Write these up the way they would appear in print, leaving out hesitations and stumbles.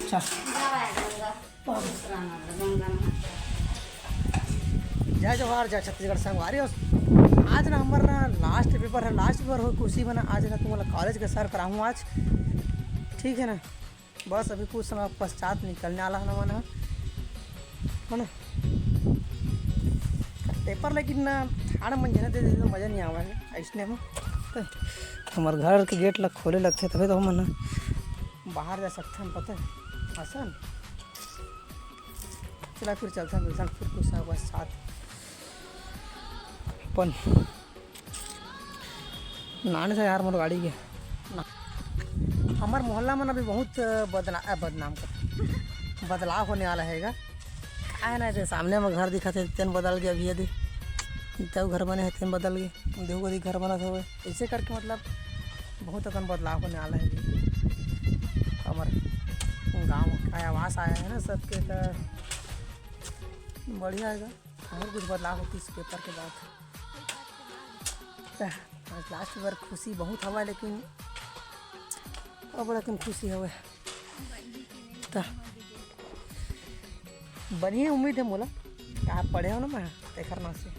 जय जवाहर जय छत्तीसगढ़ संगवारी। आज ना हमारा लास्ट पेपर है, लास्ट पेपर हो खुशी बना। आज ना तुम्हारा कॉलेज के सर कराऊँ आज, ठीक है ना। बस अभी कुछ समय पश्चात निकलने वाला है ना है ना पेपर, लेकिन ना ठाड़ मन जाने दे तो मज़ा नहीं आवा है। इसलिए हम हमारे घर के गेट लग खोले लगते तभी तो हम ना बाहर जा सकते हैं, पता है आसान। चला फिर चलते हैं मिलता फिर कुछ समय साथ अपन नाने से यार मोर गाड़ी के ना। हमारे मोहल्ला में अभी बहुत बदलाव होने वाला है। क्या है ना, जो सामने में घर दिखा थे तेन बदल गया, अभी यदि तब घर बने हैं तेन बदल गए, देखो कभी घर बना था ऐसे करके, मतलब बहुत अकन बदलाव होने वाला है। हमारे गाँव का आवास आया है ना सबके, बढ़िया है। और कुछ बदलाव होती इस पेपर के बाद। आज लास्ट बार खुशी बहुत हवा, लेकिन अब बड़ा कम खुशी हवे तो बढ़िया उम्मीद है मोला। आप पढ़े हो ना मैं देखर ना से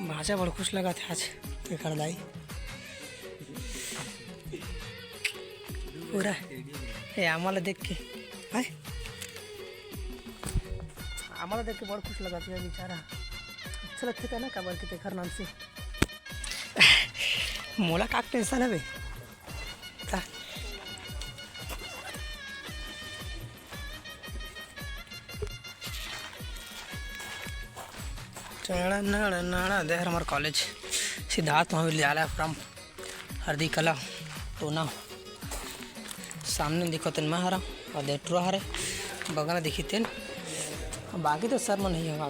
भाषा बड़ा खुश लगा था आज देखर दाई पूरा ये आम्हाला देख के हाय, आम्हाला देख के बहुत खुश लगा था बेचारा। अच्छा लगता था ना काबर के तेखर नाम से मोला का टेंशन है बे। नाड़ा देहर हमारा कॉलेज सिद्धार्थ महाविद्यालय फ्रॉम हरदी कला टोना। सामने दिखो तेन मैं हरा और देट्रो हरे बगल में दिखी तेन, बाकी तो सर में नहीं होगा।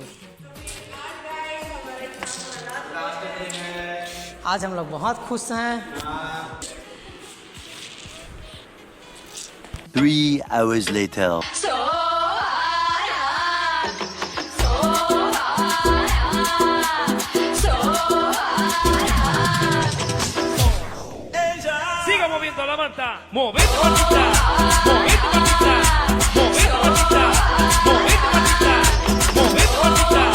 आज हम लोग बहुत खुश हैं। 3 hours later. Siga moviendo la manta, movete mantita, movete mantita, movete mantita, movete mantita, movete mantita,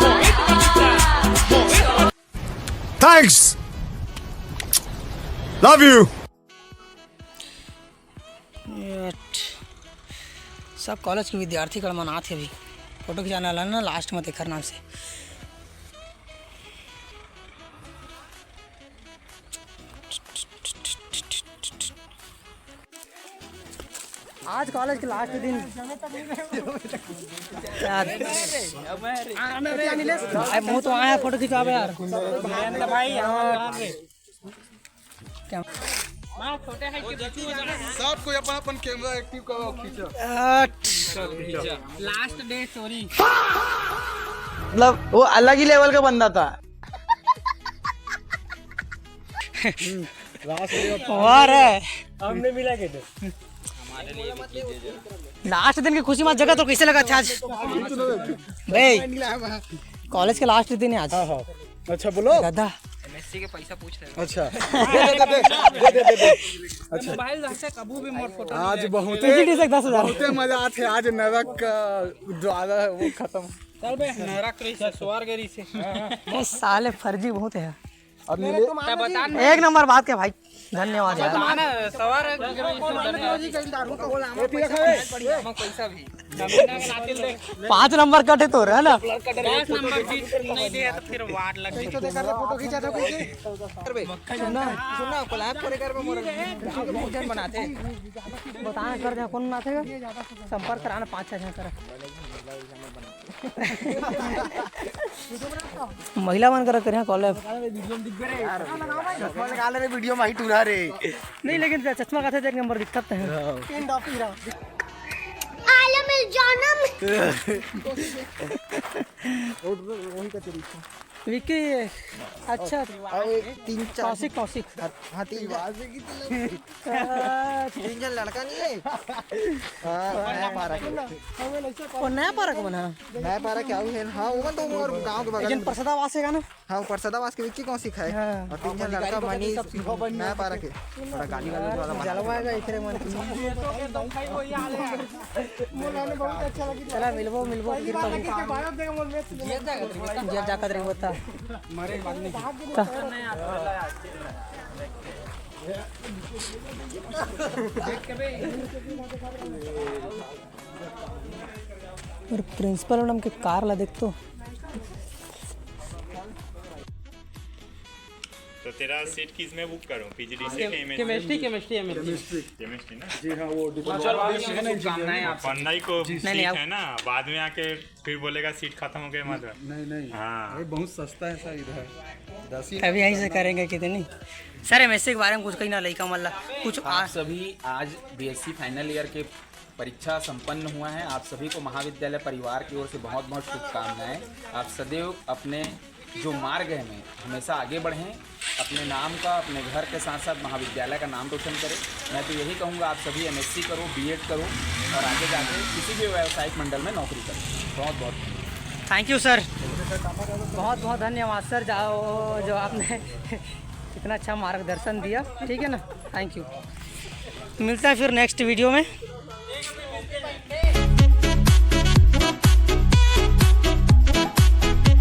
movete mantita, movete mantita. Thanks. Love you. सब कॉलेज के विद्यार्थी कल मना थे, अभी फोटो खिंचाने वाला ना लास्ट में तेखर नाम से। आज कॉलेज के लास्ट दिन मुँह तो आया फोटो खिंचावे यार भाई। क्या सब कोई अपना अपन कैमरा एक्टिव करो, खींचो। लास्ट डे स्टोरी, मतलब वो अलग ही लेवल का बंदा था। और हमने मिला के थे लास्ट दिन की खुशी में जगह तो कैसे लगा था आज भाई? कॉलेज के लास्ट दिन है आज। अच्छा बोलो दादा एमएससी के पैसा पूछ रहे अच्छा दे। अच्छा मोबाइल से कबू भी मोर फोटो आज बहुत 10,000 बहुत मजा आते। आज नरक का द्वारा वो खत्म। चल बे नरक रही से स्वर्ग रही से ये साले फर्जी बहुत है। अब मिले बता एक नंबर बात के भाई, धन्यवाद यार। ना सवार पैसा भी 5 नंबर कटे तो है ना। 10 नंबर भी नहीं दे तो फिर वार्ड लग गई। फोटो खींचा था कोई सुनना कोलैब करे कर मोर वीडियो बनाते बताना कर जा कौन ना थे संपर्क कराना 5-6 जन कर महिला मन कर यहाँ कॉलेज लगा ले वीडियो में ही टूरा रे नहीं, लेकिन चश्मा का था एक नंबर दिक्कत है। विकी अच्छा तीन चार कौशिक कौशिक हाँ तीन जन लड़का नहीं है। नया पार्क और नया पार्क बना नया पार्क क्या है। हाँ वो तो और गांव के बगल लेकिन में। प्रसादावास है ना। हाँ परसदावास के विक्की कौन सिखाए और तीन जन लड़का मनीष नया पार्क है। थोड़ा गाली वाला जलवाएगा इतने मन चला मिलबो मिलबो फिर जिया जाकर रे होता और प्रिंसिपल मैडम के कार ला देख तो तेरा सीट किस में बुक करूं पीजीडी से केमिस्ट्री है मेरी केमिस्ट्री ना जी हाँ वो पढ़ना ही को सीट है ना बाद में आके फिर बोलेगा सीट खत्म हो गई मत नहीं हाँ ये बहुत सस्ता है सर इधर 10 ही अभी यहीं से करेंगे कितनी सर एमएससी के बारे में कुछ कहीं ना लइका मल्ला कुछ आप सभी आज बीएससी फाइनल ईयर के परीक्षा संपन्न हुआ है। आप सभी को महाविद्यालय परिवार की ओर से बहुत बहुत शुभकामनाएं। आप सदैव अपने जो मार्ग है में हमेशा आगे बढ़ें, अपने नाम का अपने घर के साथ साथ महाविद्यालय का नाम रोशन करें। मैं तो यही कहूँगा आप सभी एमएससी करो, बीएड करो और आगे जाके किसी भी व्यावसायिक मंडल में नौकरी करें। बहुत बहुत थैंक यू सर, बहुत बहुत धन्यवाद सर जो आपने इतना अच्छा मार्गदर्शन दिया। ठीक है ना, थैंक यू। मिलता है फिर नेक्स्ट वीडियो में।